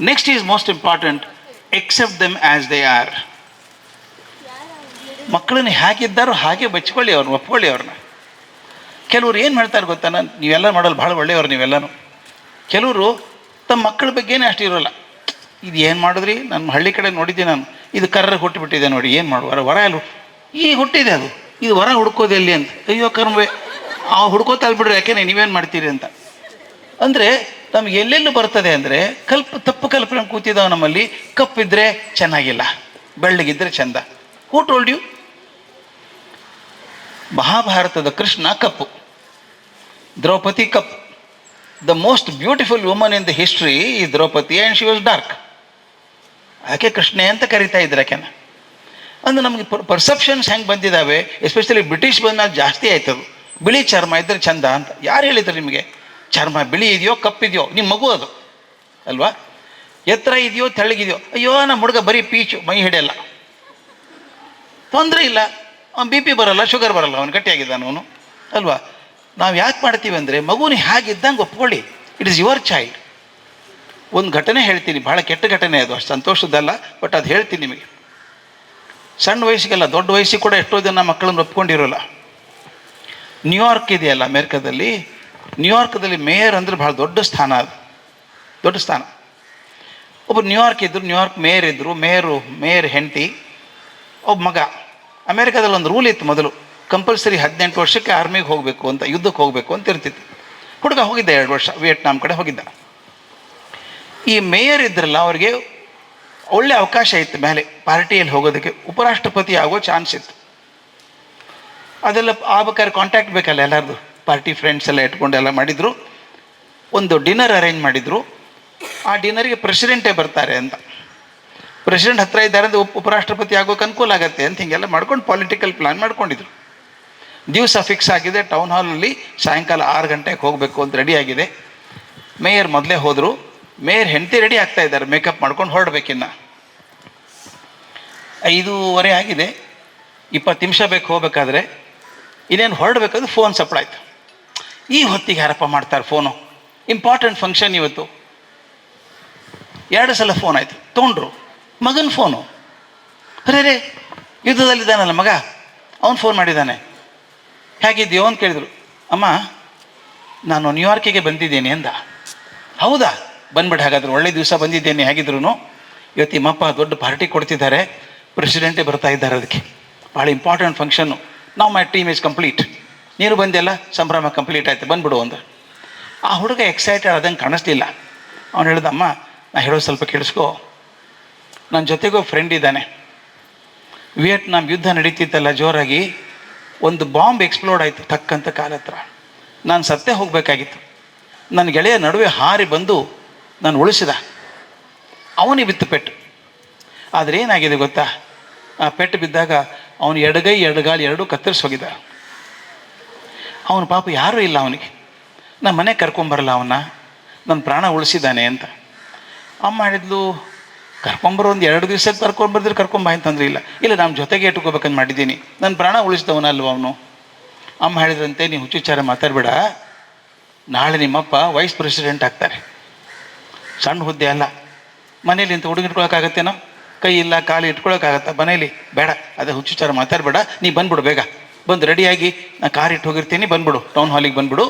Next is most important, accept them as they are. ಮಕ್ಕಳನ್ನ ಹೇಗಿದ್ದಾರೋ ಹಾಗೆ ಬಚ್ಕೊಳ್ಳಿ, ಅವ್ರನ್ನ ಒಪ್ಕೊಳ್ಳಿ ಅವ್ರನ್ನ. ಕೆಲವ್ರು ಏನು ಮಾಡ್ತಾರೆ ಗೊತ್ತಾ, ನೀವೆಲ್ಲ ಮಾಡೋಲ್ಲ, ಭಾಳ ಒಳ್ಳೆಯವ್ರು ನೀವೆಲ್ಲನೂ. ಕೆಲವರು ತಮ್ಮ ಮಕ್ಕಳ ಬಗ್ಗೆನೇ ಅಷ್ಟು ಇರೋಲ್ಲ. ಇದು ಏನು ಮಾಡಿದ್ರಿ, ನನ್ನ ಹಳ್ಳಿ ಕಡೆ ನೋಡಿದ್ದೆ ನಾನು, ಇದು ಕರ್ರ ಹುಟ್ಟಿಬಿಟ್ಟಿದೆ ನೋಡಿ, ಏನು ಮಾಡುವ ವರ ಎಲ್ಲ ಈಗ ಹುಟ್ಟಿದೆ ಅದು, ಇದು ವರ ಹುಡ್ಕೋದೆಲ್ಲಿ ಅಂತ. ಅಯ್ಯೋ ಕರ್ಮವೇ, ಆ ಹುಡ್ಕೋತಾ ಬಿಡ್ರಿ, ಯಾಕೆ ನೀವೇನು ಮಾಡ್ತೀರಿ ಅಂತ. ಅಂದರೆ ನಮ್ಗೆ ಎಲ್ಲೆಲ್ಲೂ ಬರ್ತದೆ ಅಂದರೆ ತಪ್ಪು ಕಲ್ಪನೆ ಕೂತಿದ್ದಾವೆ ನಮ್ಮಲ್ಲಿ. ಕಪ್ಪಿದ್ರೆ ಚೆನ್ನಾಗಿಲ್ಲ, ಬೆಳ್ಳಗಿದ್ರೆ ಚಂದ. Who told you? ಮಹಾಭಾರತದ ಕೃಷ್ಣ ಕಪ್ಪು, ದ್ರೌಪದಿ ಕಪ್ಪು. The most beautiful woman in the history ಈ Draupadi, and she was dark. ಯಾಕೆ ಕೃಷ್ಣೆ ಅಂತ ಕರಿತಾ ಇದ್ರು ಆಕೆನ. ಅಂದ್ರೆ ನಮಗೆ ಪರ್ಸೆಪ್ಷನ್ಸ್ ಹೆಂಗೆ ಬಂದಿದ್ದಾವೆ, ಎಸ್ಪೆಷಲಿ ಬ್ರಿಟಿಷ್ ಬಂದಾಗ ಜಾಸ್ತಿ ಆಯ್ತದು. ಬಿಳಿ ಚರ್ಮ ಇದ್ದರೆ ಚಂದ ಅಂತ ಯಾರು ಹೇಳಿದ್ರು ನಿಮಗೆ? ಚರ್ಮ ಬಿಳಿ ಇದೆಯೋ ಕಪ್ಪಿದೆಯೋ ನಿಮ್ಮ ಮಗು ಅದು ಅಲ್ವಾ? ಎತ್ತರ ಇದೆಯೋ ತೆಳ್ಳಗಿದೆಯೋ, ಅಯ್ಯೋ ನಮ್ಮ ಹುಡುಗ ಬರೀ ಪೀಚು, ಮೈ ಹಿಡಿಯಲ್ಲ, ತೊಂದರೆ ಇಲ್ಲ, ಅವ್ನು ಬಿ ಪಿ ಬರಲ್ಲ, ಶುಗರ್ ಬರಲ್ಲ, ಅವನು ಗಟ್ಟಿಯಾಗಿದ್ದಾನೆ ಅವನು ಅಲ್ವಾ? ನಾವು ಯಾಕೆ ಮಾಡ್ತೀವಿ ಅಂದರೆ ಮಗುನ ಹೇಗಿದ್ದಂಗೆ ಒಪ್ಕೊಳ್ಳಿ. It is your child. ಒಂದು ಘಟನೆ ಹೇಳ್ತೀನಿ, ಭಾಳ ಕೆಟ್ಟ ಘಟನೆ ಅದು, ಅಷ್ಟು ಸಂತೋಷದ್ದಲ್ಲ, ಬಟ್ ಅದು ಹೇಳ್ತೀನಿ ನಿಮಗೆ. ಸಣ್ಣ ವಯಸ್ಸಿಗೆಲ್ಲ, ದೊಡ್ಡ ವಯಸ್ಸಿಗೆ ಕೂಡ ಎಷ್ಟೋ ಜನ ಮಕ್ಕಳನ್ನು ಒಪ್ಕೊಂಡಿರೋಲ್ಲ. ನ್ಯೂಯಾರ್ಕ್ ಇದೆಯಲ್ಲ ಅಮೇರಿಕಾದಲ್ಲಿ, ನ್ಯೂಯಾರ್ಕ್ದಲ್ಲಿ ಮೇಯರ್ ಅಂದರೆ ಭಾಳ ದೊಡ್ಡ ಸ್ಥಾನ, ಅದು ದೊಡ್ಡ ಸ್ಥಾನ. ಒಬ್ಬರು ನ್ಯೂಯಾರ್ಕ್ ಇದ್ದರು, ನ್ಯೂಯಾರ್ಕ್ ಮೇಯರ್ ಇದ್ದರು. ಮೇಯರ್ ಹೆಂಡತಿ, ಒಬ್ಬ ಮಗ. ಅಮೇರಿಕಾದಲ್ಲಿ ಒಂದು ರೂಲ್ ಇತ್ತು ಮೊದಲು, ಕಂಪಲ್ಸರಿ 18 ವರ್ಷಕ್ಕೆ ಆರ್ಮಿಗೆ ಹೋಗಬೇಕು ಅಂತ, ಯುದ್ಧಕ್ಕೆ ಹೋಗಬೇಕು ಅಂತ ಇರ್ತಿತ್ತು. ಹುಡುಗ ಹೋಗಿದ್ದ 2 ವರ್ಷ, ವಿಯೆಟ್ನಾಂ ಕಡೆ ಹೋಗಿದ್ದ. ಈ ಮೇಯರ್ ಇದ್ರಲ್ಲ, ಅವ್ರಿಗೆ ಒಳ್ಳೆ ಅವಕಾಶ ಇತ್ತು ಮೇಲೆ ಪಾರ್ಟಿಯಲ್ಲಿ ಹೋಗೋದಕ್ಕೆ, ಉಪರಾಷ್ಟ್ರಪತಿ ಆಗೋ ಚಾನ್ಸ್ ಇತ್ತು. ಅದೆಲ್ಲ ಆಗ್ಬೇಕಾದ್ರೆ ಕಾಂಟ್ಯಾಕ್ಟ್ ಬೇಕಲ್ಲ ಎಲ್ಲರದು, ಪಾರ್ಟಿ ಫ್ರೆಂಡ್ಸ್ ಎಲ್ಲ ಇಟ್ಕೊಂಡು ಎಲ್ಲ ಮಾಡಿದರು. ಒಂದು ಡಿನ್ನರ್ ಅರೇಂಜ್ ಮಾಡಿದರು. ಆ ಡಿನ್ನರಿಗೆ ಪ್ರೆಸಿಡೆಂಟೇ ಬರ್ತಾರೆ ಅಂತ, ಪ್ರೆಸಿಡೆಂಟ್ ಹತ್ರ ಇದ್ದಾರೆ ಅಂದರೆ ಉಪರಾಷ್ಟ್ರಪತಿ ಆಗೋಕೆ ಅನುಕೂಲ ಆಗುತ್ತೆ ಅಂತ ಹೀಗೆಲ್ಲ ಮಾಡ್ಕೊಂಡು ಪಾಲಿಟಿಕಲ್ ಪ್ಲ್ಯಾನ್ ಮಾಡ್ಕೊಂಡಿದ್ರು. ದಿವಸ ಫಿಕ್ಸ್ ಆಗಿದೆ, ಟೌನ್ ಹಾಲಲ್ಲಿ ಸಾಯಂಕಾಲ 6 ಗಂಟೆಗೆ ಹೋಗಬೇಕು ಅಂತ ರೆಡಿ ಆಗಿದೆ. ಮೇಯರ್ ಮೊದಲೇ ಹೋದರು. ಮೇಯರ್ ಹೆಂಡತಿ ರೆಡಿ ಆಗ್ತಾ ಇದ್ದಾರೆ, ಮೇಕಪ್ ಮಾಡ್ಕೊಂಡು ಹೊರಡ್ಬೇಕಿನ್ನ. 5:30 ಆಗಿದೆ, 20 ನಿಮಿಷ ಬೇಕು ಹೋಗ್ಬೇಕಾದ್ರೆ. ಇನ್ನೇನು ಹೊರಡ್ಬೇಕಾದ್ರೆ ಫೋನ್ ಸಪ್ಳಾಯ್ತು. ಈ ಹೊತ್ತಿಗೆ ಯಾರಪ್ಪ ಮಾಡ್ತಾರೆ ಫೋನು, ಇಂಪಾರ್ಟೆಂಟ್ ಫಂಕ್ಷನ್ ಇವತ್ತು. 2 ಸಲ ಫೋನ್ ಆಯಿತು, ತೊಗೊಂಡ್ರು. ಮಗನ ಫೋನು. ಅರೇ ಯುದ್ಧದಲ್ಲಿದ್ದಾನಲ್ಲ ಮಗ, ಅವನು ಫೋನ್ ಮಾಡಿದ್ದಾನೆ. ಹೇಗಿದ್ದೀಯೋ ಅಂತ ಕೇಳಿದರು. ಅಮ್ಮ, ನಾನು ನ್ಯೂಯಾರ್ಕಿಗೆ ಬಂದಿದ್ದೇನೆ ಅಂದ. ಹೌದಾ, ಬಂದ್ಬಿಟ್ಟು ಹಾಗಾದ್ರೆ ಒಳ್ಳೆ ದಿವಸ ಬಂದಿದ್ದೇನೆ. ಹೇಗಿದ್ರು ಇವತ್ತು ನಿಮ್ಮಪ್ಪ ದೊಡ್ಡ ಪಾರ್ಟಿ ಕೊಡ್ತಿದ್ದಾರೆ, ಪ್ರೆಸಿಡೆಂಟೇ ಬರ್ತಾ ಇದ್ದಾರೆ, ಅದಕ್ಕೆ ಭಾಳ ಇಂಪಾರ್ಟೆಂಟ್ ಫಂಕ್ಷನ್ನು. ನಾವು ಮೈ ಟೀಮ್ ಈಸ್ ಕಂಪ್ಲೀಟ್, ನೀನು ಬಂದೆಲ್ಲ, ಸಂಭ್ರಮ ಕಂಪ್ಲೀಟ್ ಆಯಿತು, ಬಂದ್ಬಿಡು ಅಂದ. ಆ ಹುಡುಗ ಎಕ್ಸೈಟೆಡ್ ಆದಂಗೆ ಕಾಣಿಸ್ಲಿಲ್ಲ. ಅವನು ಹೇಳ್ದ, ಅಮ್ಮ ನಾ ಹೇಳೋದು ಸ್ವಲ್ಪ ಕೇಳಿಸ್ಕೋ, ನನ್ನ ಜೊತೆಗೂ ಫ್ರೆಂಡ್ ಇದ್ದಾನೆ. ವಿಯೆಟ್ನಾಂ ಯುದ್ಧ ನಡೀತಿತ್ತಲ್ಲ ಜೋರಾಗಿ, ಒಂದು ಬಾಂಬ್ ಎಕ್ಸ್ಪ್ಲೋಡ್ ಆಯಿತು ತಕ್ಕಂತ ಕಾಲ ಹತ್ರ. ನಾನು ಸತ್ತೇ ಹೋಗಬೇಕಾಗಿತ್ತು. ನನ್ನ ಗೆಳೆಯ ನಡುವೆ ಹಾರಿ ಬಂದು ನಾನು ಉಳಿಸಿದ. ಅವನಿಗೆ ಬಿತ್ತು ಪೆಟ್ಟು. ಆದರೆ ಏನಾಗಿದೆ ಗೊತ್ತಾ, ಆ ಪೆಟ್ಟು ಬಿದ್ದಾಗ ಅವನು ಎಡಗೈ ಎಡಗಾಲು ಎರಡೂ ಕತ್ತರಿಸಿ ಹೋಗಿದ್ದ. ಅವನ ಪಾಪ ಯಾರೂ ಇಲ್ಲ ಅವನಿಗೆ. ನಮ್ಮ ಮನೆಗೆ ಕರ್ಕೊಂಬರಲ್ಲ ಅವನ್ನ, ನನ್ನ ಪ್ರಾಣ ಉಳಿಸಿದ್ದಾನೆ ಅಂತ. ಅಮ್ಮ ಹೇಳಿದ್ಲು, ಕರ್ಕೊಂಬರೋ ಒಂದು 2 ದಿವಸಕ್ಕೆ ಕರ್ಕೊಂಬರ್ದ್ರೆ ಕರ್ಕೊಂಬ ಅಂತಂದ್ರೆ ಇಲ್ಲ ನಮ್ಮ ಜೊತೆಗೆ ಇಟ್ಕೋಬೇಕಂತ ಮಾಡಿದ್ದೀನಿ, ನನ್ನ ಪ್ರಾಣ ಉಳಿಸಿದವನ ಅಲ್ವ ಅವನು. ಅಮ್ಮ ಹೇಳಿದ್ರಂತೆ, ನೀವು ಹುಚ್ಚುಚ್ಚಾರ ಮಾತಾಡಬೇಡ, ನಾಳೆ ನಿಮ್ಮಪ್ಪ ವೈಸ್ ಪ್ರೆಸಿಡೆಂಟ್ ಆಗ್ತಾರೆ. ಸಣ್ಣ ಹುದ್ದೆ ಅಲ್ಲ, ಮನೇಲಿ ಇಂಥ ಹುಡುಗಿ ಇಟ್ಕೊಳಕ್ಕಾಗತ್ತೇನೋ, ಕೈ ಇಲ್ಲ ಕಾಲು ಇಟ್ಕೊಳಕ್ಕಾಗತ್ತ ಮನೇಲಿ? ಬೇಡ, ಅದೇ ಹುಚ್ಚುಚ್ಚಾರ ಮಾತಾಡಬೇಡ, ನೀ ಬಂದ್ಬಿಡು, ಬೇಗ ಬಂದು ರೆಡಿಯಾಗಿ ನಾನು ಕಾರ್ ಇಟ್ಟು ಹೋಗಿರ್ತೀನಿ, ಬಂದ್ಬಿಡು, ಟೌನ್ ಹಾಲಿಗೆ ಬಂದ್ಬಿಡು,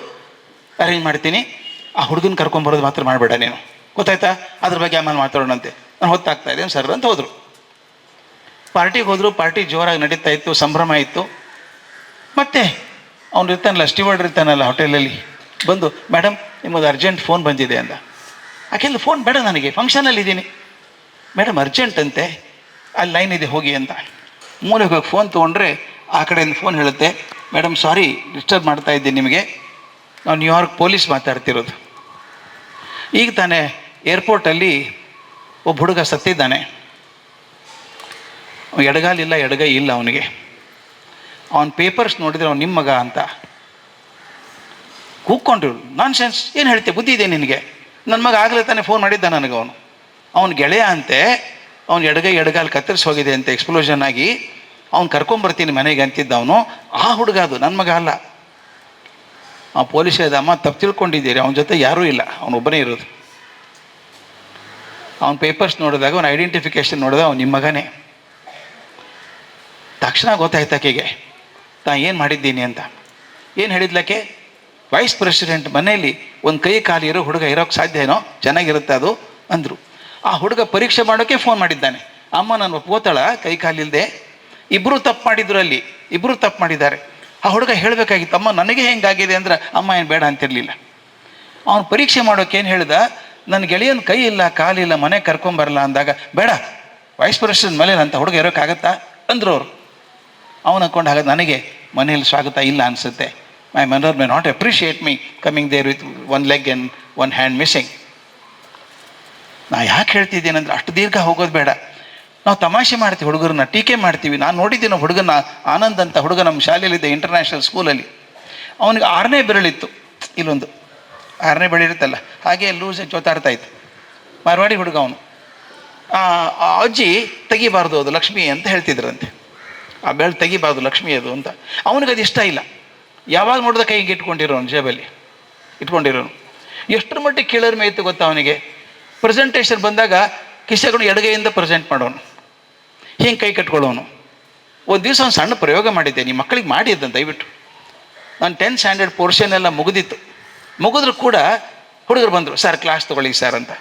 ಅರೇಂಜ್ ಮಾಡ್ತೀನಿ. ಆ ಹುಡುಗನ ಕರ್ಕೊಂಬರೋದು ಮಾತ್ರ ಮಾಡಬೇಡ ನೀನು, ಗೊತ್ತಾಯ್ತಾ? ಅದ್ರ ಬಗ್ಗೆ ಆಮೇಲೆ ಮಾತಾಡೋಣಂತೆ, ನಾನು ಹೊತ್ತಾಗ್ತಾ ಇದ್ದೇನೆ ಸರ್ ಅಂತ ಹೋದರು. ಪಾರ್ಟಿಗೆ ಹೋದರು. ಪಾರ್ಟಿ ಜೋರಾಗಿ ನಡೀತಾ ಇತ್ತು, ಸಂಭ್ರಮ ಇತ್ತು. ಮತ್ತೆ ಅವ್ನು ಇರ್ತಾನಲ್ಲ, ಸ್ಟೀವರ್ಡ್ ಇರ್ತಾನಲ್ಲ ಹೋಟೆಲಲ್ಲಿ, ಬಂದು, ಮೇಡಮ್ ನಿಮ್ಮದು ಅರ್ಜೆಂಟ್ ಫೋನ್ ಬಂದಿದೆ ಅಂದ. ಆಕೆಲ್ಲ ಫೋನ್ ಬೇಡ ನನಗೆ, ಫಂಕ್ಷನಲ್ಲಿ ಇದ್ದೀನಿ. ಮೇಡಮ್ ಅರ್ಜೆಂಟ್ ಅಂತೆ, ಅಲ್ಲಿ ಲೈನ್ ಇದೆ ಹೋಗಿ ಅಂತ. ಮೂಲೆಗೆ ಹೋಗಿ ಫೋನ್ ತೊಗೊಂಡ್ರೆ ಆ ಕಡೆಯಿಂದ ಫೋನ್ ಹೇಳುತ್ತೆ, ಮೇಡಮ್ ಸಾರಿ ಡಿಸ್ಟರ್ಬ್ ಮಾಡ್ತಾ ಇದ್ದೀನಿ ನಿಮಗೆ, ನಾವು ನ್ಯೂಯಾರ್ಕ್ ಪೊಲೀಸ್ ಮಾತಾಡ್ತಿರೋದು. ಈಗ ತಾನೇ ಏರ್ಪೋರ್ಟಲ್ಲಿ ಒಬ್ಬ ಹುಡುಗ ಸತ್ತಿದ್ದಾನೆ. ಎಡಗಾಲಿಲ್ಲ, ಎಡಗೈ ಇಲ್ಲ ಅವನಿಗೆ. ಅವನ ಪೇಪರ್ಸ್ ನೋಡಿದರೆ ಅವ್ನು ನಿಮ್ಮ ಮಗ ಅಂತ ಕೂಕ್ಕೊಂಡ್ರು. ನಾನ್ ಸೆನ್ಸ್, ಏನು ಹೇಳ್ತೆ, ಬುದ್ಧಿ ಇದೆ ನಿನಗೆ? ನನ್ನ ಮಗ ಆಗಲೇ ತಾನೇ ಫೋನ್ ಮಾಡಿದ್ದ ನನಗೆ. ಅವನ ಗೆಳೆಯ ಅಂತೆ, ಅವ್ನು ಎಡಗೈ ಎಡಗಾಲು ಕತ್ತರಿಸಿ ಹೋಗಿದೆ ಅಂತ ಎಕ್ಸ್ಪ್ಲೋಷನ್ ಆಗಿ, ಅವ್ನು ಕರ್ಕೊಂಬರ್ತೀನಿ ಮನೆಗೆ ಅಂತಿದ್ದ ಅವನು. ಆ ಹುಡುಗ ಅದು, ನನ್ನ ಮಗ ಅಲ್ಲ. ಆ ಪೊಲೀಸ್ ಹೇಳ್ದ, ಅಮ್ಮ ತಪ್ಪು ತಿಳ್ಕೊಂಡಿದ್ದೀರಿ, ಅವನ ಜೊತೆ ಯಾರೂ ಇಲ್ಲ, ಅವನೊಬ್ಬನೇ ಇರೋದು. ಅವ್ನ ಪೇಪರ್ಸ್ ನೋಡಿದಾಗ ಅವ್ನ ಐಡೆಂಟಿಫಿಕೇಷನ್ ನೋಡಿದಾಗ ಅವ್ನು ನಿಮ್ಮ ಮಗನೇ. ತಕ್ಷಣ ಗೊತ್ತಾಯ್ತು ಆಕೆಗೆ ತಾ ಏನು ಮಾಡಿದ್ದೀನಿ ಅಂತ. ಏನು ಹೇಳಿದ್ಲಕ್ಕೆ? ವೈಸ್ ಪ್ರೆಸಿಡೆಂಟ್ ಮನೆಯಲ್ಲಿ ಒಂದು ಕೈ ಕಾಲು ಇರೋ ಹುಡುಗ ಇರೋಕ್ಕೆ ಸಾಧ್ಯ ಏನೋ, ಚೆನ್ನಾಗಿರುತ್ತೆ ಅದು ಅಂದರು. ಆ ಹುಡುಗ ಪರೀಕ್ಷೆ ಮಾಡೋಕ್ಕೆ ಫೋನ್ ಮಾಡಿದ್ದಾನೆ. ಅಮ್ಮ ನಾನು ಒಪ್ಕೋತಾಳ ಕೈ ಕಾಲಿಲ್ಲದೆ? ಇಬ್ಬರು ತಪ್ಪು ಮಾಡಿದ್ರು, ಅಲ್ಲಿ ಇಬ್ಬರು ತಪ್ಪು ಮಾಡಿದ್ದಾರೆ. ಆ ಹುಡುಗ ಹೇಳಬೇಕಾಗಿತ್ತು, ಅಮ್ಮ ನನಗೆ ಹೆಂಗಾಗಿದೆ ಅಂದ್ರೆ ಅಮ್ಮ ಏನು ಬೇಡ ಅಂತಿರಲಿಲ್ಲ. ಅವನು ಪರೀಕ್ಷೆ ಮಾಡೋಕೆ ಏನು ಹೇಳ್ದ, ನನ್ನ ಗೆಳೆಯನ ಕೈ ಇಲ್ಲ ಕಾಲಿಲ್ಲ ಮನೆ ಕರ್ಕೊಂಬರಲ್ಲ ಅಂದಾಗ, ಬೇಡ ವೈಸ್ ಪ್ರೆಸಿಡೆಂಟ್ ಮನೇಲಿ ಅಂತ ಹುಡುಗ ಇರೋಕ್ಕಾಗತ್ತಾ ಅಂದರು ಅವರು. ಅವನು ಅಂದ್ಕೊಂಡು ಹಾಗಾದ್ರೆ ನನಗೆ ಮನೇಲಿ ಸ್ವಾಗತ ಇಲ್ಲ ಅನಿಸುತ್ತೆ, my mother may not appreciate me coming there with one leg and one hand missing. ನಾ ಯಾಕೆ ಹೇಳ್ತಿದ್ದೇನೆ ಅಂದರೆ, ಅಷ್ಟು ದೀರ್ಘ ಹೋಗೋದು ಬೇಡ. ನಾವು ತಮಾಷೆ ಮಾಡ್ತೀವಿ, ಹುಡುಗರನ್ನ ಟೀಕೆ ಮಾಡ್ತೀವಿ. ನಾನು ನೋಡಿದ್ದೀನಿ ಹುಡುಗನ, ಆನಂದ್ ಅಂತ ಹುಡುಗ ನಮ್ಮ ಶಾಲೆಯಲ್ಲಿದ್ದೆ, ಇಂಟರ್ನ್ಯಾಷನಲ್ ಸ್ಕೂಲಲ್ಲಿ. ಅವನಿಗೆ 6ನೇ ಬೆರಳಿತ್ತು, ಇಲ್ಲೊಂದು 6ನೇ ಬೆರಳಿರುತ್ತಲ್ಲ ಹಾಗೆ ಲೂಸ್ ಜೋತಾಡ್ತಾ ಇತ್ತು. ಮಾರ್ವಾಡಿ ಹುಡುಗ ಅವನು. ಆ ಅಜ್ಜಿ ತೆಗಿಬಾರ್ದು, ಅದು ಲಕ್ಷ್ಮಿ ಅಂತ ಹೇಳ್ತಿದ್ರಂತೆ. ಆ ಬೆರಳು ತೆಗಿಬಾರ್ದು, ಲಕ್ಷ್ಮಿ ಅದು ಅಂತ. ಅವನಿಗೆ ಅದು ಇಷ್ಟ ಇಲ್ಲ. ಯಾವಾಗ ನೋಡಿದ ಕೈಗೆ ಇಟ್ಕೊಂಡಿರೋನು, ಜೇಬಲ್ಲಿ ಇಟ್ಕೊಂಡಿರೋನು. ಎಷ್ಟರ ಮಟ್ಟಿಗೆ ಕೀಳರಿಮೆ ಇತ್ತು ಗೊತ್ತಾ ಅವನಿಗೆ. ಪ್ರೆಸೆಂಟೇಷನ್ ಬಂದಾಗ ಕಿಸೆಗಳು ಎಡಗೈಯಿಂದ ಪ್ರೆಸೆಂಟ್ ಮಾಡೋನು, ಹಿಂಗೆ ಕೈ ಕಟ್ಕೊಳ್ಳೋನು. ಒಂದು ದಿವಸ ಒಂದು ಸಣ್ಣ ಪ್ರಯೋಗ ಮಾಡಿದ್ದೆ, ನಿಮ್ಮ ಮಕ್ಕಳಿಗೆ ಮಾಡಿದ್ದಂತ ದಯವಿಟ್ಟು. ನಾನು 10th ಸ್ಟ್ಯಾಂಡರ್ಡ್ ಪೋರ್ಷನ್ ಎಲ್ಲ ಮುಗಿದಿತ್ತು. ಮುಗಿದ್ರು ಕೂಡ ಹುಡುಗರು ಬಂದರು, ಸರ್ ಕ್ಲಾಸ್ ತೊಗೊಳ್ಳಿ ಸರ್ ಅಂತ.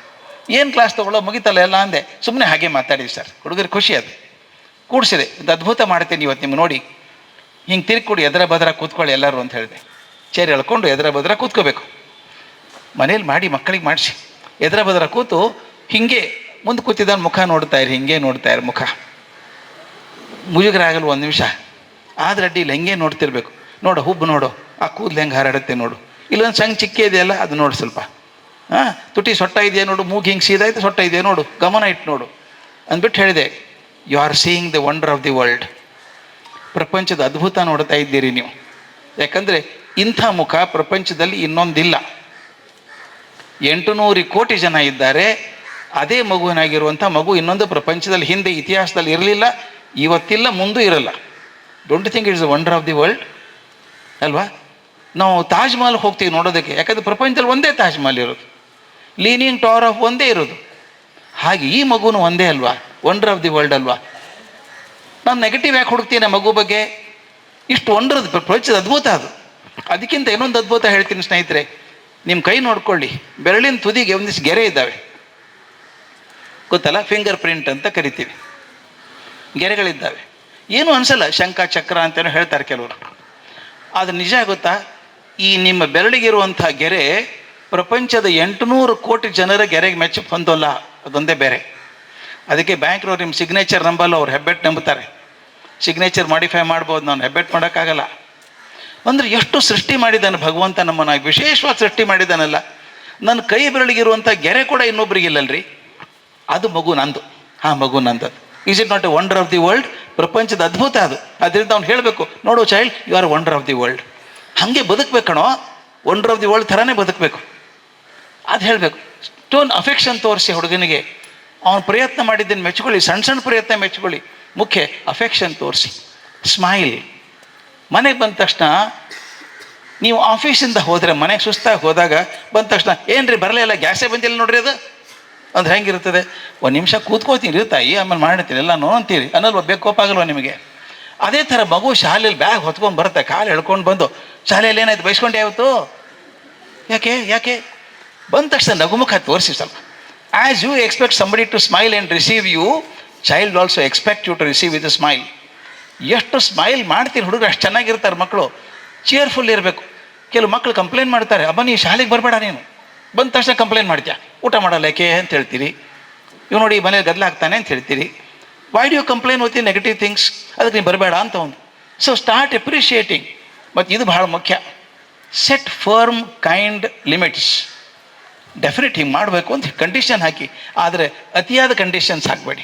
ಏನು ಕ್ಲಾಸ್ ತೊಗೊಳ್ಳೋ, ಮುಗಿತಲ್ಲ ಎಲ್ಲ ಅಂದೆ. ಸುಮ್ಮನೆ ಹಾಗೆ ಮಾತಾಡಿದ್ವಿ ಸರ್. ಹುಡುಗರು ಖುಷಿ ಅದು. ಕೂಡಿಸಿದೆ, ಇದು ಅದ್ಭುತ ಮಾಡ್ತೀನಿ ಇವತ್ತು ನಿಮ್ಗೆ ನೋಡಿ. ಹಿಂಗೆ ತಿರ್ಕೊಡಿ, ಎದರ ಬದರ ಕೂತ್ಕೊಳ್ಳಿ ಎಲ್ಲರೂ ಅಂತ ಹೇಳಿದೆ. ಚೇರ್ ಎಳ್ಕೊಂಡು ಎದರ ಬದರ ಕೂತ್ಕೋಬೇಕು. ಮನೇಲಿ ಮಾಡಿ ಮಕ್ಕಳಿಗೆ ಮಾಡಿಸಿ ಎದರ ಬದರ ಕೂತು ಹೀಗೆ ಮುಂದೆ ಕೂತಿದ್ದಾನೆ, ಮುಖ ನೋಡ್ತಾ ಇರಿ, ಹಿಂಗೆ ನೋಡ್ತಾ ಇರಿ ಮುಖ. ಮುಜುಗರಾಗಲು ಒಂದು ನಿಮಿಷ, ಆದ್ರೆ ಅಡ್ಡಿ ಇಲ್ಲ, ಹಿಂಗೆ ನೋಡ್ತಿರ್ಬೇಕು. ನೋಡು ಹುಬ್ಬು ನೋಡು, ಆ ಕೂದಲು ಹೆಂಗೆ ಹಾರಾಡುತ್ತೆ ನೋಡು, ಇಲ್ಲೊಂದು ಸಂಘ ಚಿಕ್ಕ ಇದೆಯಲ್ಲ ಅದು ನೋಡು ಸ್ವಲ್ಪ, ತುಟಿ ಸೊಟ್ಟ ಇದೆಯಾ ನೋಡು, ಮೂಗು ಹಿಂಗೆ ಸೀದಾ ಇದೆ, ಸೊಟ್ಟ ಇದೆಯಾ ನೋಡು, ಗಮನ ಇಟ್ಟು ನೋಡು ಅಂದ್ಬಿಟ್ಟು ಹೇಳಿದೆ. You are seeing the wonder of the world. ಪ್ರಪಂಚದ ಅದ್ಭುತ ನೋಡ್ತಾ ಇದ್ದೀರಿ ನೀವು. ಯಾಕಂದರೆ ಇಂಥ ಮುಖ ಪ್ರಪಂಚದಲ್ಲಿ ಇನ್ನೊಂದಿಲ್ಲ. 800 ಕೋಟಿ ಜನ ಇದ್ದಾರೆ. ಅದೇ ಮಗುವಿನಾಗಿರುವಂಥ ಮಗು ಇನ್ನೊಂದು ಪ್ರಪಂಚದಲ್ಲಿ ಹಿಂದೆ ಇತಿಹಾಸದಲ್ಲಿ ಇರಲಿಲ್ಲ, ಇವತ್ತಿಲ್ಲ, ಮುಂದೂ ಇರಲ್ಲ. Don't think it's a wonder of the world ಅಲ್ವಾ? ನಾವು ತಾಜ್ ಮಹಲ್ ಹೋಗ್ತೀವಿ ನೋಡೋದಕ್ಕೆ, ಯಾಕಂದರೆ ಪ್ರಪಂಚದಲ್ಲಿ ಒಂದೇ ತಾಜ್ ಮಹಲ್ ಇರೋದು, ಲೀನಿಂಗ್ ಟವರ್ ಆಫ್ ಒಂದೇ ಇರೋದು. ಹಾಗೆ ಈ ಮಗುನು ಒಂದೇ ಅಲ್ವಾ, ವಂಡರ್ ಆಫ್ ದಿ ವರ್ಲ್ಡ್ ಅಲ್ವಾ? ನಾನು ನೆಗೆಟಿವ್ ಯಾಕೆ ಹುಡುಕ್ತೀನಿ ಮಗು ಬಗ್ಗೆ? ಇಷ್ಟು ವಂಡರ್, ಪ್ರಪಂಚದ ಅದ್ಭುತ ಅದು. ಅದಕ್ಕಿಂತ ಇನ್ನೊಂದು ಅದ್ಭುತ ಹೇಳ್ತೀನಿ ಸ್ನೇಹಿತರೆ. ನಿಮ್ಮ ಕೈ ನೋಡ್ಕೊಳ್ಳಿ, ಬೆರಳಿನ ತುದಿಗೆ ಒಂದಿಷ್ಟು ಗೆರೆ ಇದ್ದಾವೆ ಗೊತ್ತಲ್ಲ, ಫಿಂಗರ್ ಪ್ರಿಂಟ್ ಅಂತ ಕರಿತೀವಿ. ಗೆರೆಗಳಿದ್ದಾವೆ, ಏನೂ ಅನಿಸಲ್ಲ, ಶಂಖ ಚಕ್ರ ಅಂತೇನೋ ಹೇಳ್ತಾರೆ ಕೆಲವರು. ಆದರೆ ನಿಜ ಗೊತ್ತಾ, ಈ ನಿಮ್ಮ ಬೆರಳಿಗಿರುವಂಥ ಗೆರೆ ಪ್ರಪಂಚದ 800 ಕೋಟಿ ಜನರ ಗೆರೆಗೆ ಮೆಚ್ಚು ಹೊಂದೋಲ್ಲ, ಅದೊಂದೇ ಬೇರೆ. ಅದಕ್ಕೆ ಬ್ಯಾಂಕ್ನವ್ರು ನಿಮ್ಮ ಸಿಗ್ನೇಚರ್ ನಂಬಲ್ಲ, ಅವ್ರು ಹೆಬ್ಬೆಟ್ ನಂಬುತ್ತಾರೆ. ಸಿಗ್ನೇಚರ್ ಮಾಡಿಫೈ ಮಾಡ್ಬೋದು, ನಾನು ಹೆಬ್ಬೆಟ್ ಮಾಡೋಕ್ಕಾಗಲ್ಲ. ಅಂದರೆ ಎಷ್ಟು ಸೃಷ್ಟಿ ಮಾಡಿದ್ದಾನೆ ಭಗವಂತ, ನಮ್ಮನ್ನು ವಿಶೇಷವಾಗಿ ಸೃಷ್ಟಿ ಮಾಡಿದ್ದಾನಲ್ಲ. ನನ್ನ ಕೈ ಬೆರಳಿಗಿರುವಂಥ ಗೆರೆ ಕೂಡ ಇನ್ನೊಬ್ರಿಗಿಲ್ಲಲ್ರಿ, ಅದು ಮಗು ನಂದು. ಮಗು ನಂದು. Is it not a wonder of the world? ಪ್ರಪಂಚದ ಅದ್ಭುತ ಅದು. ಅದರಿಂದ ಅವ್ನು ಹೇಳಬೇಕು, ನೋಡು child, you are wonder of the world. ಹಾಗೆ ಬದುಕಬೇಕಣೋ, ವಂಡರ್ ಆಫ್ ದಿ ವರ್ಲ್ಡ್ ಥರನೇ ಬದುಕಬೇಕು. ಅದು ಹೇಳಬೇಕು. ಸ್ಟೋನ್ ಅಫೆಕ್ಷನ್ ತೋರಿಸಿ ಹುಡುಗನಿಗೆ. ಅವನು ಪ್ರಯತ್ನ ಮಾಡಿದ್ದನ್ನು ಮೆಚ್ಕೊಳ್ಳಿ, ಸಣ್ಣ ಸಣ್ಣ ಪ್ರಯತ್ನ ಮೆಚ್ಕೊಳ್ಳಿ. ಮುಖ್ಯ ಅಫೆಕ್ಷನ್ ತೋರಿಸಿ, ಸ್ಮೈಲ್. ಮನೆಗೆ ಬಂದ ತಕ್ಷಣ, ನೀವು ಆಫೀಸಿಂದ ಹೋದರೆ ಮನೆಗೆ ಸುಸ್ತಾಗಿ ಹೋದಾಗ ಬಂದ ತಕ್ಷಣ, ಏನು ರೀ ಬರಲೇ ಇಲ್ಲ, ಗ್ಯಾಸೇ ಬಂದಿಲ್ಲ ನೋಡ್ರಿ ಅದು ಅಂದ್ರೆ ಹೆಂಗಿರ್ತದೆ? ಒಂದು ನಿಮಿಷ ಕೂತ್ಕೋತೀನಿ ತಾಯಿ, ಆಮೇಲೆ ಮಾಡ್ತೀನಿ ಎಲ್ಲ ನೋಡ್ತೀರಿ ಅನ್ನಲ್ವ, ಬೇಕು ಕೋಪ ಆಗಲ್ವ ನಿಮಗೆ? ಅದೇ ಥರ ಮಗು ಶಾಲೆಯಲ್ಲಿ ಬ್ಯಾಗ್ ಹೊತ್ಕೊಂಡು ಬರುತ್ತೆ, ಕಾಲು ಎಳ್ಕೊಂಡು ಬಂದು, ಶಾಲೆಯಲ್ಲಿ ಏನಾಯ್ತು ಬಯಸ್ಕೊಂಡೆ ಯಾವತ್ತು? ಯಾಕೆ ಬಂದ ತಕ್ಷಣ ನಗುಮುಖ ತೋರಿಸಿ ಸ್ವಲ್ಪ. As you expect somebody to smile and receive you, child also expect you to receive with a smile. ಎಷ್ಟು ಸ್ಮೈಲ್ ಮಾಡ್ತೀರಿ ಹುಡುಗರು ಅಷ್ಟು ಚೆನ್ನಾಗಿರ್ತಾರೆ ಮಕ್ಕಳು. ಚೇರ್ಫುಲ್ ಇರಬೇಕು. ಕೆಲವು ಮಕ್ಕಳು ಕಂಪ್ಲೇಂಟ್ ಮಾಡ್ತಾರೆ, ಅಬ್ಬ ನೀ ಶಾಲೆಗೆ ಬರಬೇಡ, ನೀನು ಬಂದ ತಕ್ಷಣ ಕಂಪ್ಲೇಂಟ್ ಮಾಡ್ತೀಯ, ಊಟ ಮಾಡಲ್ಲ ಯಾಕೆ ಅಂತ ಹೇಳ್ತೀರಿ, ಇವ್ ನೋಡಿ ಮನೇಲಿ ಗದ್ದಲ ಆಗ್ತಾನೆ ಅಂತ ಹೇಳ್ತೀರಿ. Why do you complain with negative things? ಅದಕ್ಕೆ ನೀವು ಬರಬೇಡ ಅಂತ ಒಂದು. So start appreciating. ಮತ್ತು ಇದು ಭಾಳ ಮುಖ್ಯ, set firm kind limits. Definite ಹಿಂಗೆ ಮಾಡಬೇಕು ಅಂತ ಕಂಡೀಷನ್ ಹಾಕಿ, ಆದರೆ ಅತಿಯಾದ ಕಂಡೀಷನ್ಸ್ ಹಾಕಬೇಡಿ.